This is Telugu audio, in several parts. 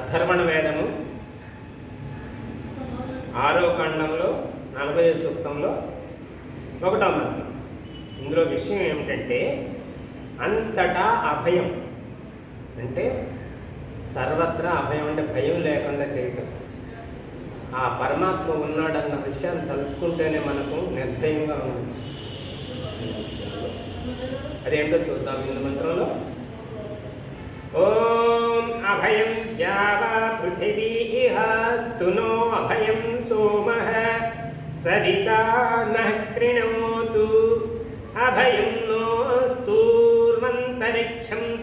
అథర్వణ వేదము 6వ ఖండంలో 40వ సూక్తంలో 1వ మంత్రం. ఇందులో విషయం ఏమిటంటే అంతటా అభయం అంటే సర్వత్రా అభయం అంటే భయం లేకుండా చేయటం. ఆ పరమాత్మ ఉన్నాడన్న విషయాన్ని తలుచుకుంటేనే మనకు నిర్భయంగా ఉండొచ్చు. అదేంటో చూద్దాం ఇందు మంత్రంలో. ఓం అభయం ద్యావా పృథివీ ఇహ స్తునో అభయం సోమః సవితా నః కృణోతు అభయం నోస్తూర్వంతరిక్షం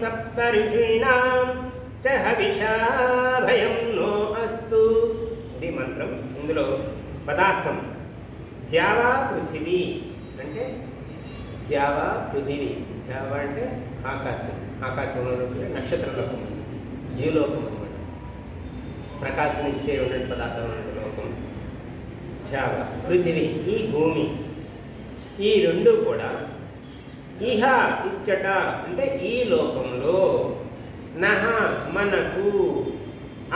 సప్త ఋషీణాం చ హవిషా భయం నో అస్తు. ఇది మంత్రం. ఇందులో పదార్థం ద్యావా పృథివీ అంటే ద్యావా పృథివీ. ద్యావా అంటే ఆకాశం, ఆకాశంలో నక్షత్రలోకం, జీవలోకం అన్నమాట. ప్రకాశం ఇచ్చే ఉన్న పదార్థం లోకం ద్యావా. పృథివీ ఈ భూమి, ఈ రెండు కూడా ఇహ ఇచ్చట అంటే ఈ లోకంలో, నహ మనకు,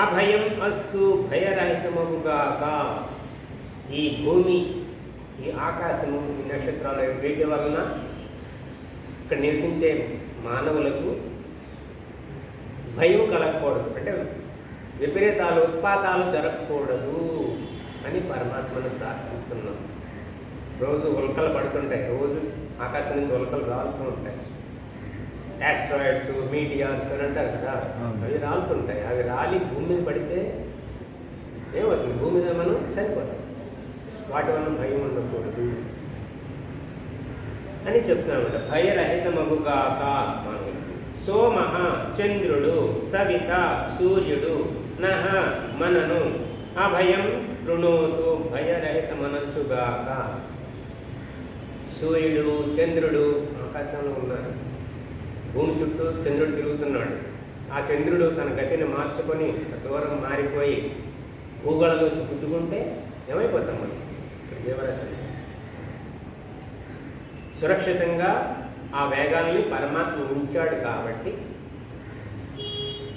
అభయం అస్తు భయరహితమగుగాక. ఈ భూమి, ఈ ఆకాశము, ఈ నక్షత్రాలు వీటి వలన ఇక్కడ నివసించే మానవులకు భయం కలగకూడదు, అంటే విపరీతాలు ఉత్పాతాలు జరగకూడదు అని పరమాత్మను ప్రార్థిస్తున్నాం. రోజు ఉల్కలు పడుతుంటాయి, రోజు ఆకాశం నుంచి ఉల్కలు రాలుతూ ఉంటాయి. యాస్ట్రాయిడ్స్, మీటియార్స్ అని అంటారు కదా, అవి రాలుతుంటాయి. అవి రాలి భూమి మీద పడితే ఏమవుతుంది? భూమి మీద మనం చనిపోతాం. వాటి వల్ల భయం ఉండకూడదు అని చెప్తున్నామన్నమాట. భయరహితమగుగాక మానవులకు. సోమః చంద్రుడు, సవిత సూర్యుడు, నః మనను, అభయం కృణోతు భయరహితమనొచ్చుగాక. సూర్యుడు చంద్రుడు ఆకాశంలో ఉన్నారు. భూమి చుట్టూ చంద్రుడు తిరుగుతున్నాడు. ఆ చంద్రుడు తన గతిని మార్చుకొని దూరం మారిపోయి భూగోళంలో గుద్దుకుంటే ఏమైపోతాం మనం? ఇక్కడ జీవరాశి సురక్షితంగా ఆ వేగాల్ని పరమాత్మ ఉంచాడు కాబట్టి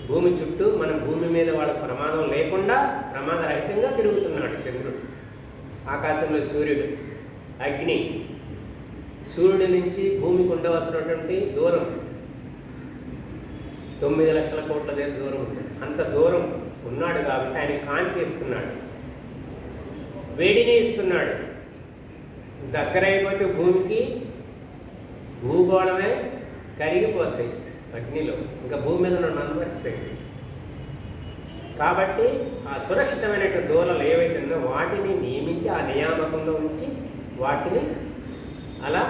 భూమి చుట్టూ మన భూమి మీద వాళ్ళకి ప్రమాదం లేకుండా ప్రమాదరహితంగా తిరుగుతున్నాడు చంద్రుడు. ఆకాశంలో సూర్యుడు, అగ్ని. సూర్యుడి నుంచి భూమికి ఉండవలసినటువంటి దూరం 9 లక్షల కోట్ల దూరం ఉంటుంది. అంత దూరం ఉన్నాడు కాబట్టి ఆయన కాంతి ఇస్తున్నాడు, వేడిని ఇస్తున్నాడు. దగ్గరైపోతే భూమికి భూగోళమే కరిగిపోతాయి అగ్నిలో, ఇంకా భూమి మీద నన్ను అనుభవిస్తాయి. కాబట్టి ఆ సురక్షితమైనటువంటి దూరాలు ఏవైతే ఉన్నాయో వాటిని నియమించి ఆ నియామకంలో ఉంచి వాటిని అలా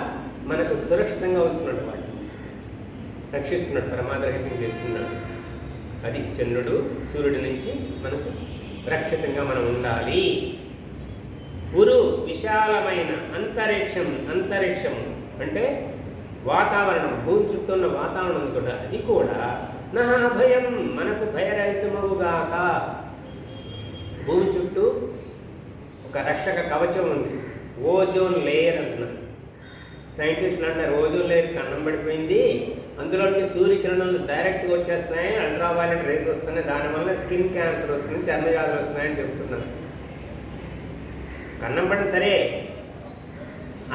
మనకు సురక్షితంగా వస్తున్నాడు, వాటిని రక్షిస్తున్నాడు, ప్రమాదరహితం చేస్తున్నాడు. అది చంద్రుడు సూర్యుడి నుంచి మనకు రక్షితంగా మనం ఉండాలి. పురు విశాలమైన అంతరిక్షము అంటే వాతావరణం, భూమి చుట్టూ ఉన్న వాతావరణం కూడా, అది కూడా నహ భయం మనకు భయరహితమగుగాక. భూమి చుట్టూ ఒక రక్షక కవచం ఉంది, ఓజోన్ లేయర్ అంటున్నారు. సైంటిస్టులు అంటారు ఓజోన్ లేయర్ కన్నం పడిపోయింది, అందులోకి సూర్యకిరణాలు డైరెక్ట్గా వచ్చేస్తున్నాయి, అల్ట్రావైలెట్ రేస్ వస్తున్నాయి, దానివల్ల స్కిన్ క్యాన్సర్ వస్తుంది, చర్మవ్యాధులు వస్తున్నాయని చెప్తున్నారు. కన్నం పడిన సరే,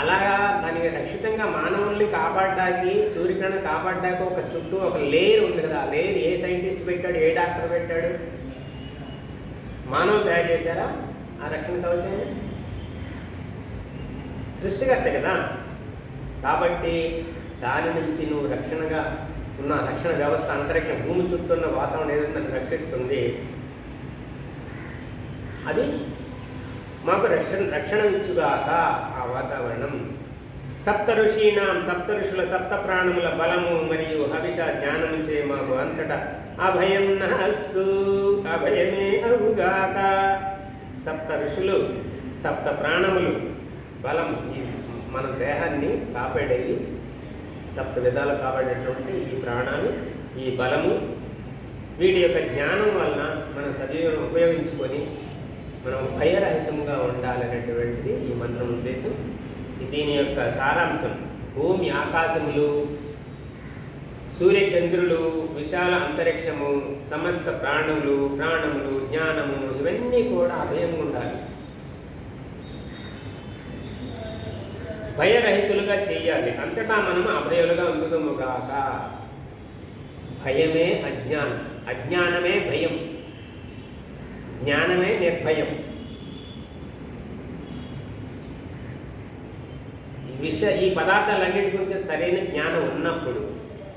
అలాగా దానికి రక్షితంగా మానవుల్ని కాపాడడానికి, సూర్యకిరణం కాపాడడానికి ఒక చుట్టూ ఒక లేయర్ ఉంది కదా. ఆ లేయర్ ఏ సైంటిస్ట్ పెట్టాడు, ఏ డాక్టర్ పెట్టాడు? మానవులు తయారు చేశారా ఆ రక్షణ కవచాన్ని? సృష్టికర్త కదా. కాబట్టి దాని నుంచి నువ్వు రక్షణగా ఉన్న రక్షణ వ్యవస్థ, అంతరిక్షం, భూమి చుట్టూ ఉన్న వాతావరణం ఏదైతే నన్ను రక్షిస్తుంది, అది మాకు రక్షణ ఇచ్చుగాక ఆ వాతావరణం. సప్త ఋషీణాం, సప్త ఋషుల సప్త ప్రాణముల బలము మరియు హవిష జ్ఞానము చే మాకు అంతటా అభయం నస్తు, అభయమే అవుగాక. సప్త ఋషులు, సప్త ప్రాణములు, బలం, ఈ మన దేహాన్ని కాపాడేవి, సప్త విధాలు కాపాడేటువంటి ఈ ప్రాణాలు, ఈ బలము, వీటి యొక్క జ్ఞానం వలన మనం సజీవం ఉపయోగించుకొని మనం భయరహితంగా ఉండాలనేటువంటిది ఈ మంత్రం ఉద్దేశం. దీని యొక్క సారాంశం భూమి, ఆకాశములు, సూర్యచంద్రులు, విశాల అంతరిక్షము, సమస్త ప్రాణములు, జ్ఞానము ఇవన్నీ కూడా అభయంగా ఉండాలి. భయరహితులుగా చెయ్యాలి. అంతటా మనము అభయులుగా ఉందుదుముగాక. భయమే అజ్ఞానం, అజ్ఞానమే భయం, జ్ఞానమే నిర్భయం. ఈ పదార్థాలన్నిటి గురించి సరైన జ్ఞానం ఉన్నప్పుడు,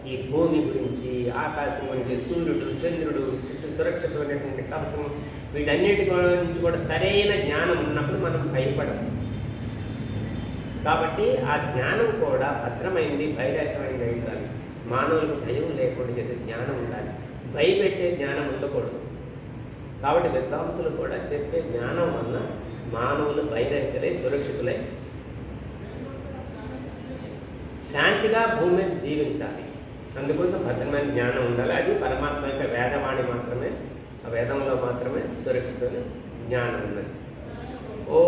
ఈ భూమి గురించి, ఆకాశం గురించి, సూర్యుడు, చంద్రుడు, చుట్టూ సురక్షితమైనటువంటి కవచం, వీటన్నిటి గురించి కూడా సరైన జ్ఞానం ఉన్నప్పుడు మనం భయపడము. కాబట్టి ఆ జ్ఞానం కూడా భద్రమైంది, భయరహితమైంది ఉండాలి. మానవులకు భయం లేకుండా చేసే జ్ఞానం ఉండాలి, భయపెట్టే జ్ఞానం ఉండకూడదు. కాబట్టి విద్వాంసులు కూడా చెప్పే జ్ఞానం వల్ల మానవులు భయరహితులై, సురక్షితులై శాంతిగా భూమి మీద జీవించాలి. అందుకోసం భద్రమైన జ్ఞానం ఉండాలి. అది పరమాత్మ యొక్క వేదవాణి మాత్రమే, ఆ వేదంలో మాత్రమే సురక్షితమైన జ్ఞానం ఉన్నది. ఓ